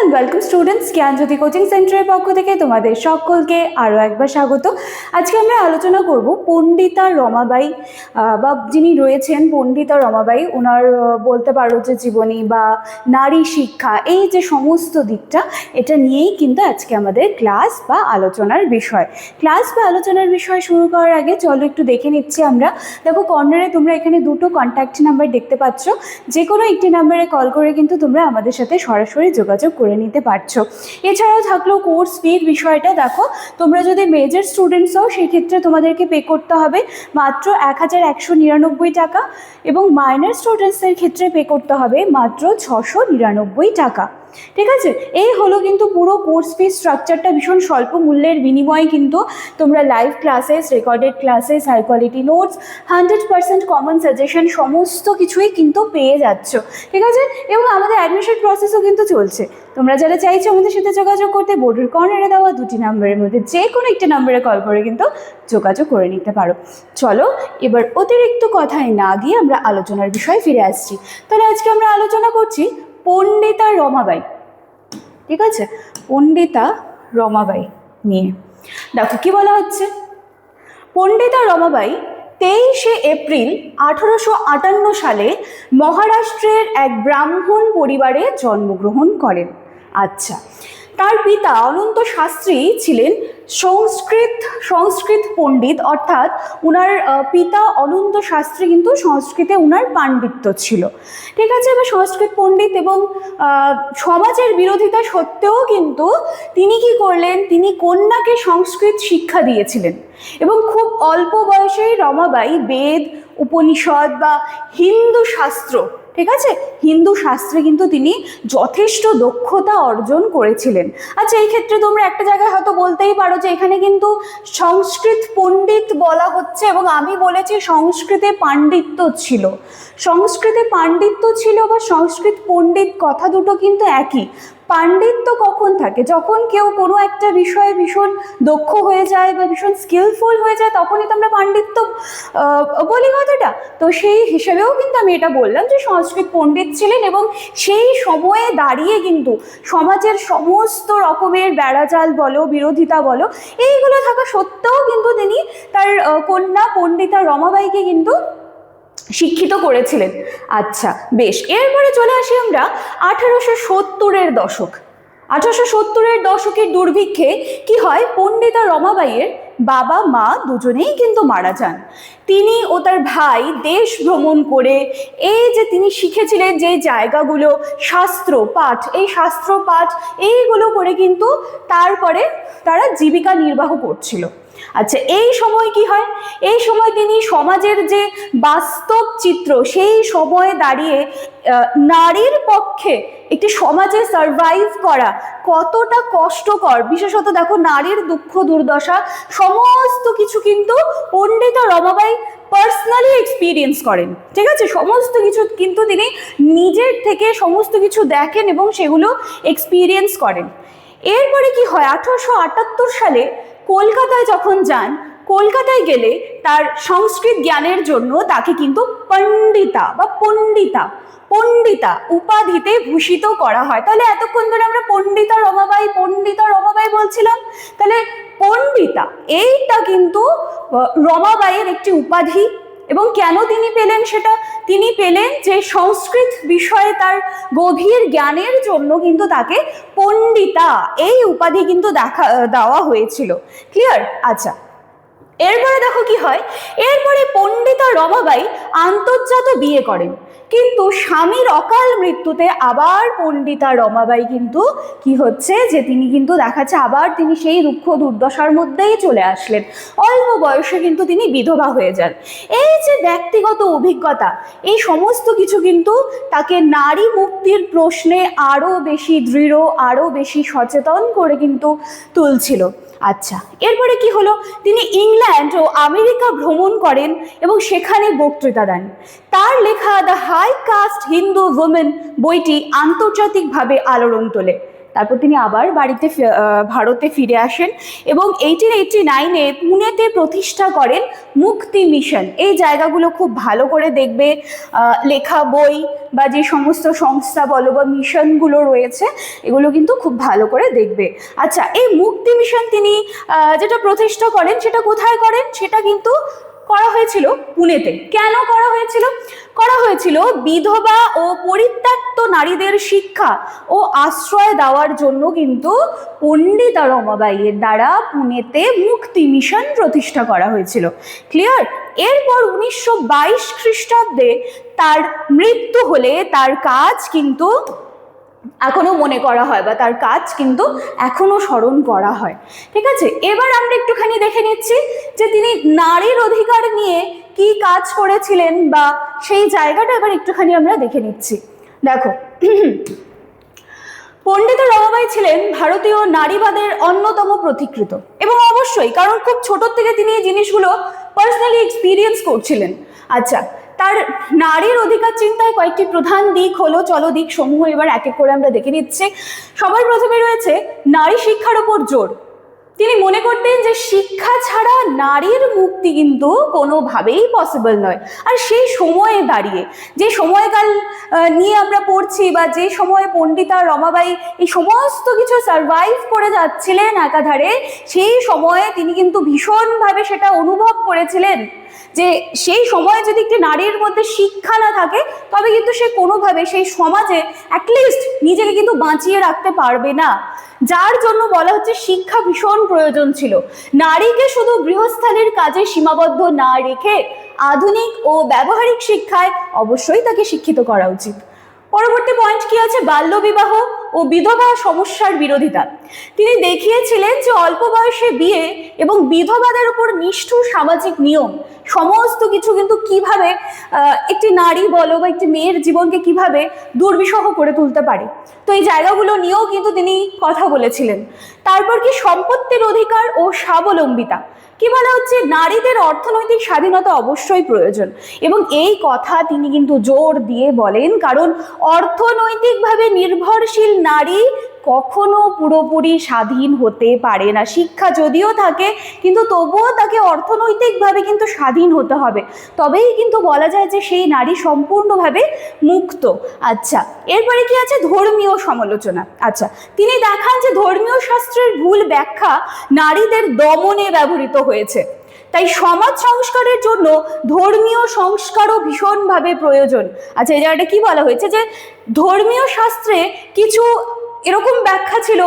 And welcome students, Gyanjyoti coaching সেন্টারের পক্ষ থেকে তোমাদের সকলকে আরও একবার স্বাগত। আজকে আমরা আলোচনা করব পণ্ডিতা রমাবাঈ বা যিনি রয়েছেন পণ্ডিতা রমাবাঈ, ওনার বলতে পারো যে জীবনী বা নারী শিক্ষা, এই যে সমস্ত দিকটা, এটা নিয়েই কিন্তু আজকে আমাদের ক্লাস বা আলোচনার বিষয়। ক্লাস বা আলোচনার বিষয় শুরু করার আগে চলো একটু দেখে নিচ্ছি আমরা। দেখো কর্নারে তোমরা এখানে দুটো কন্ট্যাক্ট নাম্বার দেখতে পাচ্ছ, যে কোনো একটি নাম্বারে কল করে কিন্তু তোমরা আমাদের সাথে সরাসরি যোগাযোগ করে নিতে পারছো। এছাড়াও থাকলো কোর্স ফির বিষয়টা। দেখো তোমরা যদি মেজর স্টুডেন্টস হও সেক্ষেত্রে তোমাদেরকে পে করতে হবে মাত্র 1199 টাকা, এবং মাইনর স্টুডেন্টসের ক্ষেত্রে পে করতে হবে মাত্র 699 টাকা। ঠিক আছে, এই হলো কিন্তু পুরো কোর্স ফি স্ট্রাকচারটা। ভীষণ স্বল্প মূল্যের বিনিময়ে কিন্তু তোমরা live classes, recorded classes, high quality notes, 100% common suggestion সমস্ত কিছুই কিন্তু পেয়ে যাচ্ছ। ঠিক আছে, এবং আমাদের অ্যাডমিশন প্রসেসও কিন্তু চলছে। তোমরা যারা চাইছো আমাদের সাথে যোগাযোগ করতে, বোর্ডের কর্নারে দেওয়া দুটি নাম্বারের মধ্যে যে কোনো একটি নাম্বারে কল করে কিন্তু যোগাযোগ করে নিতে পারো। চলো এবার অতিরিক্ত কথায় না গিয়ে আমরা আলোচনার বিষয়ে ফিরে আসছি। তাহলে আজকে আমরা আলোচনা করছি পণ্ডিতা রমাবাঈ। ঠিক আছে, পণ্ডিতা রমাবাঈ নিয়ে দেখো কি বলা হচ্ছে। পণ্ডিতা রমাবাঈ 23শে এপ্রিল 1858 সালে মহারাষ্ট্রের এক ব্রাহ্মণ পরিবারে জন্মগ্রহণ করেন। আচ্ছা, তার পিতা অনন্ত শাস্ত্রী ছিলেন সংস্কৃত পণ্ডিত, অর্থাৎ উনার পিতা অনন্ত শাস্ত্রী কিন্তু সংস্কৃতে উনার পাণ্ডিত্য ছিল। ঠিক আছে, এবার সংস্কৃত পণ্ডিত এবং সমাজের বিরোধিতা সত্ত্বেও কিন্তু তিনি কি করলেন, তিনি কন্যাকে সংস্কৃত শিক্ষা দিয়েছিলেন, এবং খুব অল্প বয়সেই রমাবাঈ বেদ, উপনিষদ বা হিন্দু শাস্ত্র, ঠিক আছে, হিন্দু শাস্ত্রে কিন্তু তিনি যথেষ্ট দক্ষতা অর্জন করেছিলেন। আচ্ছা, এই ক্ষেত্রে তোমরা একটা জায়গায় হয়তো বলতেই পারো যে এখানে কিন্তু সংস্কৃত পণ্ডিত বলা হচ্ছে, এবং আমি বলেছি সংস্কৃতে পাণ্ডিত্য ছিল। সংস্কৃতে পাণ্ডিত্য ছিল বা সংস্কৃত পণ্ডিত কথা দুটো কিন্তু একই। পাণ্ডিত্য কখন থাকে, যখন কেউ কোনো একটা বিষয়ে ভীষণ দক্ষ হয়ে যায় বা ভীষণ স্কিলফুল হয়ে যায়, তখনই তো আমরা পাণ্ডিত্য বলি কথাটা। তো সেই হিসেবেও কিন্তু আমি এটা বললাম যে সংস্কৃত পণ্ডিত ছিলেন, এবং সেই সময়ে দাঁড়িয়ে কিন্তু সমাজের সমস্ত রকমের বেড়াজাল বলো, বিরোধিতা বলো, এইগুলো থাকা সত্ত্বেও কিন্তু তিনি তার কন্যা পণ্ডিতা রমাবাঈকে কিন্তু শিক্ষিত করেছিলেন। আচ্ছা বেশ, এরপরে চলে আসি আমরা 1870-এর দশক। 1870-এর দশকের দুর্ভিক্ষে কি হয়, পণ্ডিতা রমাবাঈয়ের বাবা মা দুজনেই কিন্তু মারা যান। তিনি ও তার ভাই দেশ ভ্রমণ করে এই যে তিনি শিখেছিলেন যে জায়গাগুলো, শাস্ত্র পাঠ, এই শাস্ত্র পাঠ এইগুলো করে কিন্তু তারপরে তারা জীবিকা নির্বাহ করছিল। আচ্ছা, এই সময় কি হয়, এই সময় তিনি সমাজের যে বাস্তব চিত্র, সেই সময়ে দাঁড়িয়ে নারীর পক্ষে একটি সমাজে সারভাইভ করা কতটা কষ্টকর, বিশেষত দেখো নারীর দুঃখ দুর্দশা সমস্ত কিছু কিন্তু পণ্ডিতা রমাবাঈ পার্সোনালি এক্সপিরিয়েন্স করেন। ঠিক আছে, সমস্ত কিছু কিন্তু তিনি নিজের থেকে সমস্ত কিছু দেখেন এবং সেগুলো এক্সপিরিয়েন্স করেন। এরপরে কি হয়, 1878 সালে কলকাতায় যখন যান, কলকাতায় গেলে তার সংস্কৃত জ্ঞানের জন্য তাকে কিন্তু পণ্ডিতা বা পণ্ডিতা উপাধিতে ভূষিত করা হয়। তাহলে এতক্ষণ ধরে আমরা পণ্ডিতা রমাবাঈ বলছিলাম, তাহলে পণ্ডিতা এইটা কিন্তু রমাবাঈয়ের একটি উপাধি। এবং কেন তিনি পেলেন সেটা, তিনি পেলেন যে সংস্কৃত বিষয়ে তার গভীর জ্ঞানের জন্য কিন্তু তাকে পণ্ডিতা এই উপাধি কিন্তু দেওয়া হয়েছিল। ক্লিয়ার? আচ্ছা, এরপরে দেখো কি হয়, এরপরে পণ্ডিতা রমাবাঈ আন্তর্জাত বিয়ে করেন, কিন্তু স্বামীর অকাল মৃত্যুতে আবার পণ্ডিতা রমাবাঈ কিন্তু কি হচ্ছে যে তিনি কিন্তু দেখাচ্ছে আবার তিনি সেই দুঃখ দুর্দশার মধ্যেই চলে আসলেন। অল্প বয়সে কিন্তু তিনি বিধবা হয়ে যান। এই যে ব্যক্তিগত অভিজ্ঞতা, এই সমস্ত কিছু কিন্তু তাকে নারী মুক্তির প্রশ্নে আরও বেশি দৃঢ়, আরও বেশি সচেতন করে কিন্তু তুলছিল। আচ্ছা, এরপরে কি হলো, তিনি ইংল্যান্ড ও আমেরিকা ভ্রমণ করেন এবং সেখানে বক্তৃতা দেন। তার লেখা the high caste Hindu women বইটি আন্তর্জাতিকভাবে আলোড়ন তোলে। তারপর তিনি আবার ভারতে ফিরে আসেন এবং 1889-এ পুনেতে প্রতিষ্ঠা করেন মুক্তি মিশন। এই জায়গাগুলো খুব ভালো করে দেখবে, লেখা বই বা যে সমস্ত সংস্থা বলো বা মিশনগুলো রয়েছে এগুলো কিন্তু খুব ভালো করে দেখবে। আচ্ছা, এই মুক্তি মিশন তিনি যেটা প্রতিষ্ঠা করেন সেটা কোথায় করেন? সেটা কিন্তু করা হয়েছিল পুনেতে। কেন করা হয়েছিল? করা হয়েছিল বিধবা ও পরিত্যক্ত নারীদের শিক্ষা ও আশ্রয় দেওয়ার জন্য কিন্তু পণ্ডিতা রমাবাইয়ের দ্বারা পুনেতে মুক্তি মিশন প্রতিষ্ঠা করা হয়েছিল। ক্লিয়ার? এরপর 1922 খ্রিস্টাব্দে তার মৃত্যু হলে তার কাজ কিন্তু এখনো মনে করা হয় বা তার কাজ কিন্তু এখনো স্মরণ করা হয়। ঠিক আছে, এবার আমরা একটুখানি দেখে নিচ্ছি যে তিনি নারীর অধিকার নিয়ে কি কাজ করেছিলেন বা সেই জায়গাটা এবার একটুখানি আমরা দেখে নিচ্ছি। দেখো, পণ্ডিতা রমাবাই ছিলেন ভারতীয় নারীবাদের অন্যতম প্রতিকৃত, এবং অবশ্যই কারণ খুব ছোট থেকে তিনি এই জিনিসগুলো পার্সোনালি এক্সপিরিয়েন্স করছিলেন। আচ্ছা, তার নারীর অধিকার চিন্তায় কয়েকটি প্রধান দিক হলো, চলো দিক সমূহ এবার এক এক করে আমরা দেখে নিচ্ছি। সবার প্রথমে রয়েছে নারী শিক্ষার উপর জোর। তিনি মনে করতেন যে শিক্ষা ছাড়া নারীর মুক্তি কিন্তু কোনোভাবেই পসিবল নয়। আর সেই সময়ে দাঁড়িয়ে, যে সময়কাল নিয়ে আমরা পড়ছি বা যে সময়ে পণ্ডিতা রমাবাই এই সমস্ত কিছু সারভাইভ করে যাচ্ছিলেন একাধারে, সেই সময়ে তিনি কিন্তু ভীষণভাবে সেটা অনুভব করেছিলেন যে সেই সময়ে যদি একটি নারীর মধ্যে শিক্ষা না থাকে তবে কিন্তু সে কোনোভাবে সেই সমাজে অ্যাটলিস্ট নিজেকে কিন্তু বাঁচিয়ে রাখতে পারবে না। যার জন্য বলা হচ্ছে শিক্ষা ভীষণ প্রয়োজন ছিল। নারীকে শুধু গৃহস্থালির কাজে সীমাবদ্ধ না রেখে আধুনিক ও ব্যবহারিক শিক্ষায় অবশ্যই তাকে শিক্ষিত করা উচিত। পরবর্তী পয়েন্ট কি আছে? বাল্যবিবাহ ও বিধবা সমস্যার বিরোধিতা। তিনি দেখিয়েছিলেন যে অল্প বয়সে বিয়ে এবং বিধবাদের উপর নিষ্ঠুর সামাজিক নিয়ম সমস্ত কিছু কিন্তু কিভাবে একটি নারী বলো বা একটি মেয়ের জীবনকে কিভাবে দুর্বিষহ করে তুলতে পারে। তো এই জায়গাগুলো নিয়েও কিন্তু তিনি কথা বলেছিলেন। তারপর কি সম্পত্তির অধিকার ও স্বাবলম্বিতা। কি বলা হচ্ছে? নারীদের অর্থনৈতিক স্বাধীনতা অবশ্যই প্রয়োজন, এবং এই কথা তিনি কিন্তু জোর দিয়ে বলেন, কারণ অর্থনৈতিকভাবে নির্ভরশীল নারী কখনো পুরোপুরি স্বাধীন হতে পারে না। শিক্ষা যদিও থাকে কিন্তু তবুও তাকে অর্থনৈতিকভাবে কিন্তু স্বাধীন হতে হবে, তবেই কিন্তু বলা যায় যে সেই নারী সম্পূর্ণভাবে মুক্ত। আচ্ছা, এরপরে কি আছে? ধর্মীয় সমালোচনা। আচ্ছা, তিনি দেখান যে ধর্মীয় শাস্ত্রের ভুল ব্যাখ্যা নারীদের দমনে ব্যবহৃত হয়েছে, তাই সমাজ সংস্কারের জন্য ধর্মীয় সংস্কারও ভীষণভাবে প্রয়োজন। আচ্ছা, এই জায়গাটা কি বলা হয়েছে? যে ধর্মীয় শাস্ত্রে কিছু এরকম ব্যাখ্যা ছিল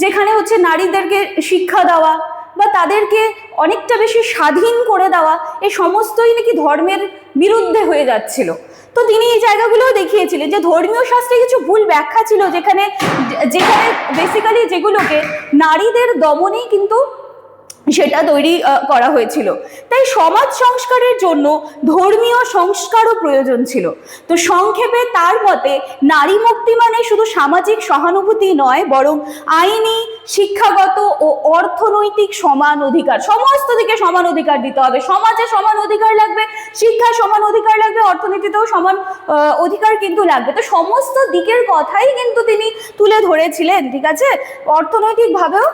যেখানে হচ্ছে নারীদেরকে শিক্ষা দেওয়া বা তাদেরকে অনেকটা বেশি স্বাধীন করে দেওয়া, এই সমস্তই নাকি ধর্মের বিরুদ্ধে হয়ে যাচ্ছিল। তো তিনি এই জায়গাগুলোও দেখিয়েছিলেন যে ধর্মীয় শাস্ত্রে কিছু ভুল ব্যাখ্যা ছিল যেখানে বেসিক্যালি যেগুলোকে নারীদের দমনেই কিন্তু সেটা তৈরি করা হয়েছিল। তাই সমাজ সংস্কারের জন্য ধর্মীয় সংস্কারও প্রয়োজন ছিল। তো সংক্ষেপে তার মতে নারী মুক্তি মানে শুধু সামাজিক সহানুভূতি নয়, বরং আইনি, শিক্ষাগত ও অর্থনৈতিক সমান অধিকার, সমস্ত দিকে সমান অধিকার দিতে হবে। সমাজে সমান অধিকার লাগবে, শিক্ষায় সমান অধিকার লাগবে, অর্থনীতিতেও সমান অধিকার কিন্তু লাগবে। তো সমস্ত দিকের কথাই কিন্তু তিনি তুলে ধরেছিলেন। ঠিক আছে, অর্থনৈতিকভাবেও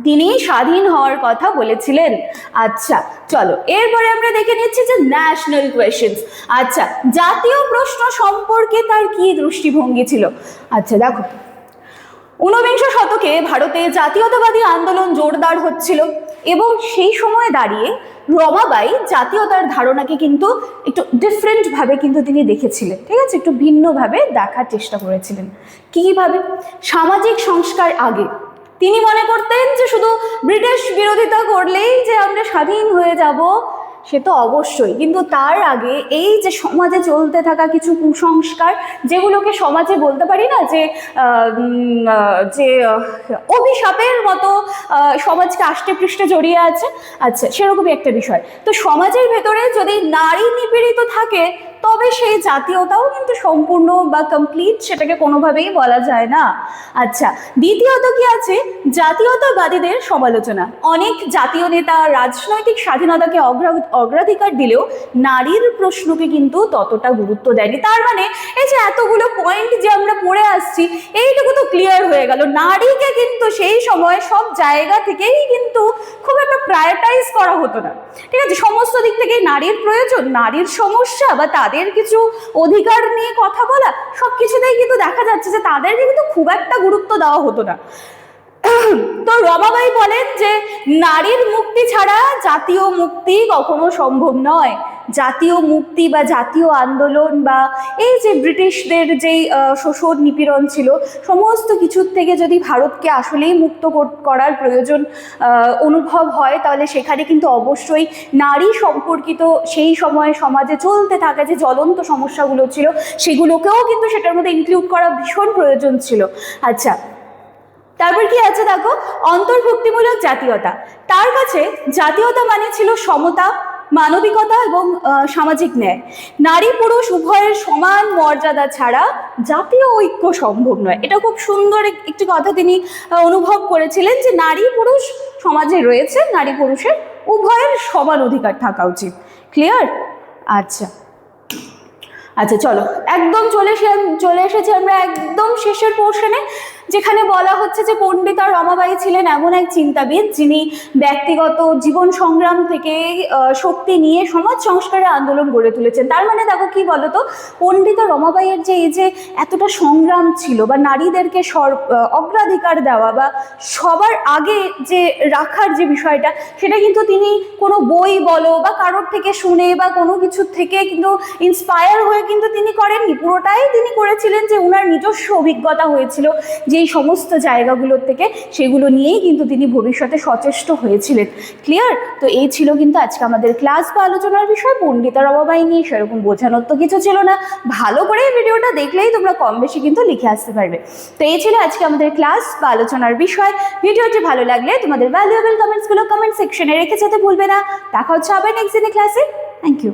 তিনি স্বাধীন হওয়ার কথা বলেছিলেন। আচ্ছা, চলো এরপরে আমরা দেখে নিচ্ছি যে ন্যাশনাল কোয়েশ্চেন্স। আচ্ছা, জাতীয় প্রশ্ন সম্পর্কে তার কি দৃষ্টিভঙ্গি ছিল। আচ্ছা দেখো, 19বিংশ শতকে ভারতে জাতীয়তাবাদী আন্দোলন জোরদার হচ্ছিল, এবং সেই সময় দাঁড়িয়ে রমাবাই জাতীয়তার ধারণাকে কিন্তু একটু ডিফারেন্টভাবে কিন্তু তিনি দেখেছিলেন। ঠিক আছে, একটু ভিন্নভাবে দেখার চেষ্টা করেছিলেন। কীভাবে? সামাজিক সংস্কার আগে তিনি মনে করতেন যে শুধু ব্রিটিশ বিরোধিতা করলেই যে আমরা স্বাধীন হয়ে যাব সে তো অবশ্যই, কিন্তু তার আগে এই যে সমাজে চলতে থাকা কিছু কুসংস্কার, যেগুলোকে সমাজে বলতে পারি না যে অভিশাপের মতো সমাজকে আষ্টে পৃষ্ঠে জড়িয়ে আছে, আচ্ছা সেরকমই একটা বিষয়। তো সমাজের ভেতরে যদি নারী নিপীড়িত থাকে তবে সেই জাতীয়তাও কিন্তু সম্পূর্ণ বা কমপ্লিট সেটাকে কোনোভাবেই বলা যায় না। আচ্ছা, দ্বিতীয়ত কি আছে? জাতীয়তাবাদীদের সমালোচনা। অনেক জাতীয় নেতা রাজনৈতিক স্বাধীনতাকে অগ্রাধিকার দিলেও নারীর প্রশ্নকে কিন্তু ততটা গুরুত্ব দেয়নি। তার মানে এই যে এতগুলো পয়েন্ট যে আমরা পড়ে আসছি, এইটুকু তো ক্লিয়ার হয়ে গেল, নারীকে কিন্তু সেই সময় সব জায়গা থেকেই কিন্তু খুব একটা প্রায়োরিটাইজ করা হতো না। ঠিক আছে, সমস্ত দিক থেকেই নারীর প্রয়োজন, নারীর সমস্যা বা তাদের কিছু অধিকার নিয়ে কথা বলা, সব কিছুতেই কিন্তু দেখা যাচ্ছে যে তাদেরকে কিন্তু খুব একটা গুরুত্ব দেওয়া হতো না। তো রমাবাঈ বলেন যে নারীর মুক্তি ছাড়া জাতীয় মুক্তি কখনো সম্ভব নয়। জাতীয় মুক্তি বা জাতীয় আন্দোলন বা এই যে ব্রিটিশদের যেই শোষণ নিপীড়ন ছিল, সমস্ত কিছুর থেকে যদি ভারতকে আসলেই মুক্ত করার প্রয়োজন অনুভব হয়, তাহলে সেখানে কিন্তু অবশ্যই নারী সম্পর্কিত সেই সময়ে সমাজে চলতে থাকা যে জ্বলন্ত সমস্যাগুলো ছিল, সেগুলোকেও কিন্তু সেটার মধ্যে ইনক্লুড করা ভীষণ প্রয়োজন ছিল। আচ্ছা, তারপর কি আছে দেখো, অন্তর্ভুক্তিমূলক জাতীয়তা। তার কাছে জাতীয়তা মানে ছিল সমতা, মানবিকতা এবং সামাজিক ন্যায়। নারী পুরুষ উভয়ের সমান মর্যাদা ছাড়া জাতীয় ঐক্য সম্ভব নয়। এটা খুব সুন্দর একটি কথা তিনি অনুভব করেছিলেন যে নারী পুরুষ সমাজে রয়েছে, নারী পুরুষের উভয়ের সমান অধিকার থাকা উচিত। ক্লিয়ার? আচ্ছা আচ্ছা, চলো একদম চলে এসেছি আমরা একদম শেষের পোর্শনে, যেখানে বলা হচ্ছে যে পণ্ডিতা রমাবাঈ ছিলেন এমন এক চিন্তাবিদ যিনি ব্যক্তিগত জীবন সংগ্রাম থেকে শক্তি নিয়ে সমাজ সংস্কারের আন্দোলন গড়ে তুলেছেন। তার মানে দেখো কি বলতো, পণ্ডিতা রমাবাঈয়ের যে এই যে এতটা সংগ্রাম ছিল বা নারীদেরকে অগ্রাধিকার দেওয়া বা সবার আগে যে রাখার যে বিষয়টা, সেটা কিন্তু তিনি কোনো বই বলো বা কারোর থেকে শুনে বা কোনো কিছু থেকে কিন্তু ইন্সপায়ার হয়ে কিন্তু তিনি করেননি, পুরোটাই তিনি করেছিলেন যে উনার নিজস্ব অভিজ্ঞতা হয়েছিল যেই সমস্ত জায়গাগুলোর থেকে, সেগুলো নিয়েই কিন্তু তিনি ভবিষ্যতে সচেষ্ট হয়েছিলেন। ক্লিয়ার? তো এই ছিল কিন্তু আজকে আমাদের ক্লাস বা আলোচনার বিষয়। পণ্ডিতা রমাবাঈ নিয়ে সেরকম বোঝানোর তো কিছু ছিল না, ভালো করে এই ভিডিওটা দেখলেই তোমরা কম বেশি কিন্তু লিখে আসতে পারবে। তো এই ছিল আজকে আমাদের ক্লাস বা আলোচনার বিষয়। ভিডিওটি ভালো লাগলে তোমাদের ভ্যালুয়েবল কমেন্টসগুলো কমেন্ট সেকশনে রেখে যেতে ভুলবে না। দেখা হচ্ছে আবার নেক্সট দিনের ক্লাসে। Thank you.